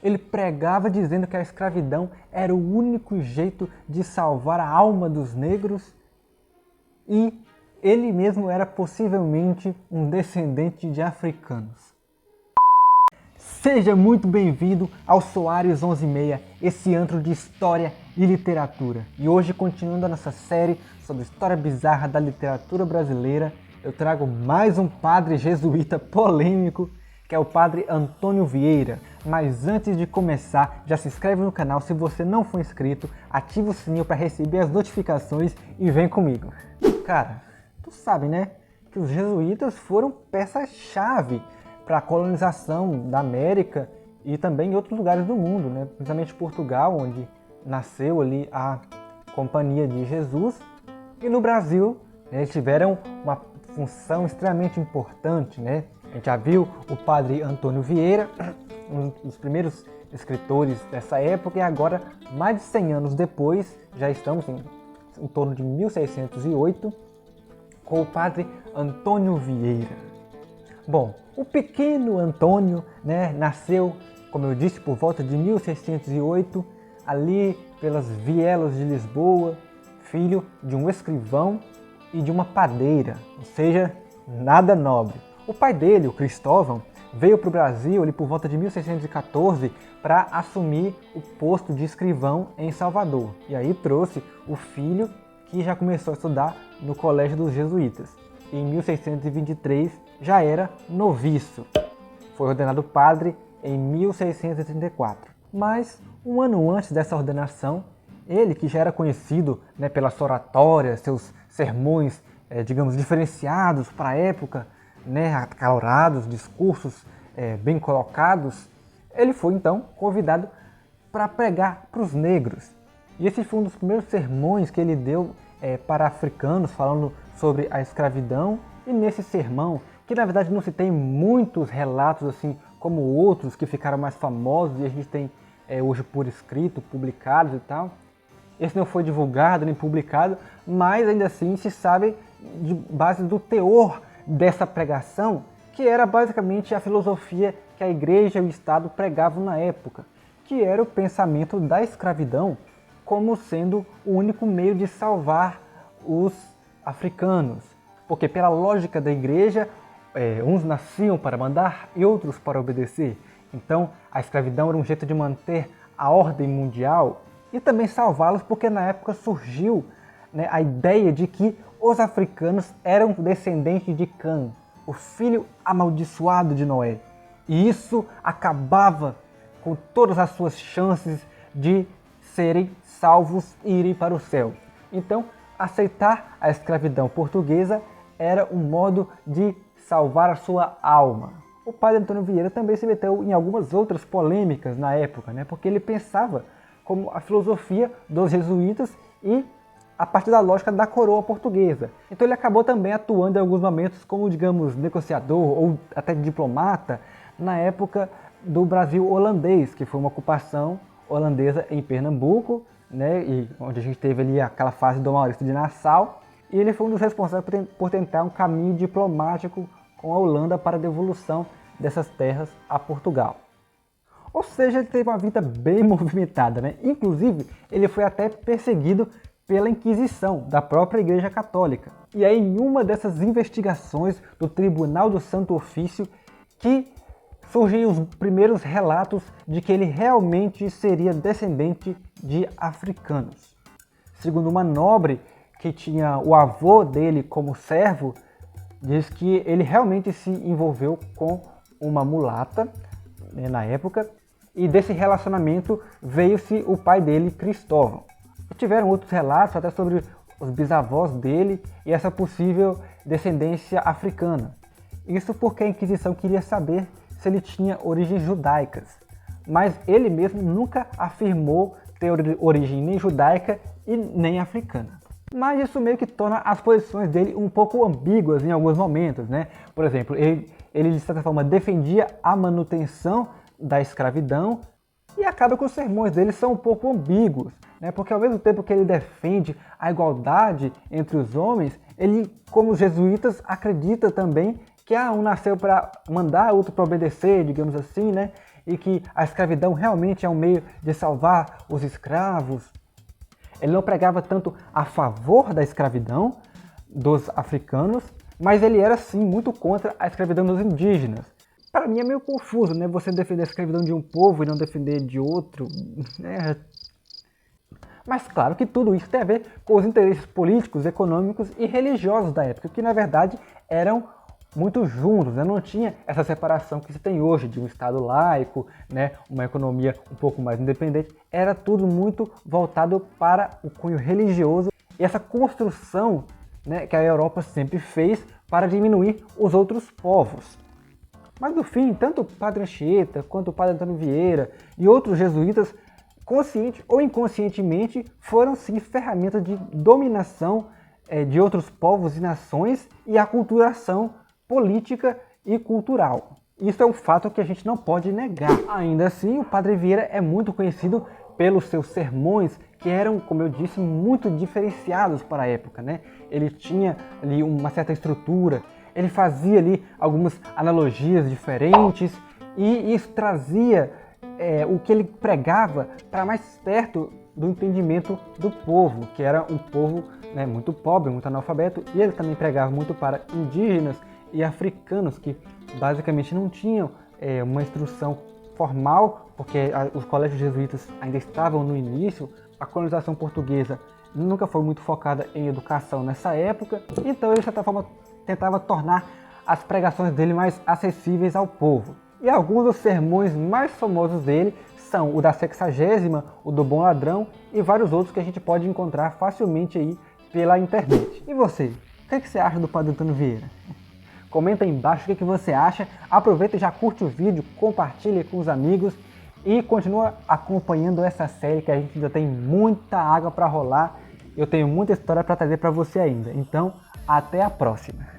Ele pregava dizendo que a escravidão era o único jeito de salvar a alma dos negros e ele mesmo era possivelmente um descendente de africanos. Seja muito bem-vindo ao Soares 11:30, esse antro de história e literatura. E hoje, continuando a nossa série sobre história bizarra da literatura brasileira, eu trago mais um padre jesuíta polêmico, que é o padre Antônio Vieira. Mas antes de começar, já se inscreve no canal se você não for inscrito, ativa o sininho para receber as notificações e vem comigo. Cara, tu sabe, né, que os jesuítas foram peça-chave para a colonização da América e também em outros lugares do mundo, né? Principalmente Portugal, onde nasceu ali a Companhia de Jesus, e no Brasil, né, eles tiveram uma função extremamente importante, né? A gente já viu o padre Antônio Vieira, um dos primeiros escritores dessa época, e agora, mais de 100 anos depois, já estamos em torno de 1608, com o padre Antônio Vieira. Bom, o pequeno Antônio, né, nasceu, como eu disse, por volta de 1608, ali pelas vielas de Lisboa, filho de um escrivão e de uma padeira, ou seja, nada nobre. O pai dele, o Cristóvão, veio para o Brasil ali por volta de 1614 para assumir o posto de escrivão em Salvador. E aí trouxe o filho, que já começou a estudar no Colégio dos Jesuítas. Em 1623 já era noviço. Foi ordenado padre em 1634. Mas um ano antes dessa ordenação, ele, que já era conhecido, né, pela sua oratória, seus sermões, digamos, diferenciados para a época, né, acalorados, discursos bem colocados, ele foi então convidado para pregar para os negros. E esse foi um dos primeiros sermões que ele deu para africanos, falando sobre a escravidão. E nesse sermão, que na verdade não se tem muitos relatos assim como outros que ficaram mais famosos e a gente tem hoje por escrito, publicados e tal, esse não foi divulgado nem publicado, mas ainda assim se sabe de base do teor dessa pregação, que era basicamente a filosofia que a igreja e o Estado pregavam na época, que era o pensamento da escravidão como sendo o único meio de salvar os africanos. Porque pela lógica da igreja, uns nasciam para mandar e outros para obedecer. Então a escravidão era um jeito de manter a ordem mundial e também salvá-los, porque na época surgiu, né, a ideia de que os africanos eram descendentes de Cã, o filho amaldiçoado de Noé. E isso acabava com todas as suas chances de serem salvos e irem para o céu. Então, aceitar a escravidão portuguesa era um modo de salvar a sua alma. O padre Antônio Vieira também se meteu em algumas outras polêmicas na época, né, porque ele pensava como a filosofia dos jesuítas e a partir da lógica da coroa portuguesa. Então ele acabou também atuando em alguns momentos como, digamos, negociador ou até diplomata na época do Brasil holandês, que foi uma ocupação holandesa em Pernambuco, né, e onde a gente teve ali aquela fase do Maurício de Nassau, e ele foi um dos responsáveis por tentar um caminho diplomático com a Holanda para a devolução dessas terras a Portugal. Ou seja, ele teve uma vida bem movimentada, né? Inclusive, ele foi até perseguido pela Inquisição da própria Igreja Católica. E é em uma dessas investigações do Tribunal do Santo Ofício que surgem os primeiros relatos de que ele realmente seria descendente de africanos. Segundo uma nobre que tinha o avô dele como servo, diz que ele realmente se envolveu com uma mulata, né, na época, e desse relacionamento veio-se o pai dele, Cristóvão. E tiveram outros relatos até sobre os bisavós dele e essa possível descendência africana. Isso porque a Inquisição queria saber se ele tinha origens judaicas, mas ele mesmo nunca afirmou ter origem nem judaica e nem africana. Mas isso meio que torna as posições dele um pouco ambíguas em alguns momentos, né? Por exemplo, ele de certa forma defendia a manutenção da escravidão e acaba que os sermões dele são um pouco ambíguos, né? Porque ao mesmo tempo que ele defende a igualdade entre os homens, ele, como os jesuítas, acredita também que um nasceu para mandar, outro para obedecer, digamos assim, né? e que a escravidão realmente é um meio de salvar os escravos. Ele não pregava tanto a favor da escravidão dos africanos, mas ele era sim muito contra a escravidão dos indígenas. Para mim é meio confuso, né? Você defender a escravidão de um povo e não defender de outro, né? Mas claro que tudo isso tem a ver com os interesses políticos, econômicos e religiosos da época, que na verdade eram muito juntos, né? Não tinha essa separação que se tem hoje de um Estado laico, né? Uma economia um pouco mais independente. Era tudo muito voltado para o cunho religioso e essa construção, né, que a Europa sempre fez para diminuir os outros povos. Mas no fim, tanto o Padre Anchieta quanto o Padre Antônio Vieira e outros jesuítas, consciente ou inconscientemente, foram sim ferramentas de dominação de outros povos e nações e aculturação política e cultural. Isso é um fato que a gente não pode negar. Ainda assim, o Padre Vieira é muito conhecido pelos seus sermões, que eram, como eu disse, muito diferenciados para a época, né? Ele tinha ali uma certa estrutura, ele fazia ali algumas analogias diferentes e isso trazia o que ele pregava para mais perto do entendimento do povo, que era um povo, né, muito pobre, muito analfabeto, e ele também pregava muito para indígenas e africanos que basicamente não tinham uma instrução formal, porque os colégios jesuítas ainda estavam no início, a colonização portuguesa nunca foi muito focada em educação nessa época, então ele de certa forma tentava tornar as pregações dele mais acessíveis ao povo. E alguns dos sermões mais famosos dele são o da Sexagésima, o do Bom Ladrão e vários outros que a gente pode encontrar facilmente aí pela internet. E você? O que você acha do Padre Antônio Vieira? Comenta aí embaixo o que você acha, aproveita e já curte o vídeo, compartilha com os amigos e continua acompanhando essa série que a gente ainda tem muita água para rolar. Eu tenho muita história para trazer para você ainda, então até a próxima!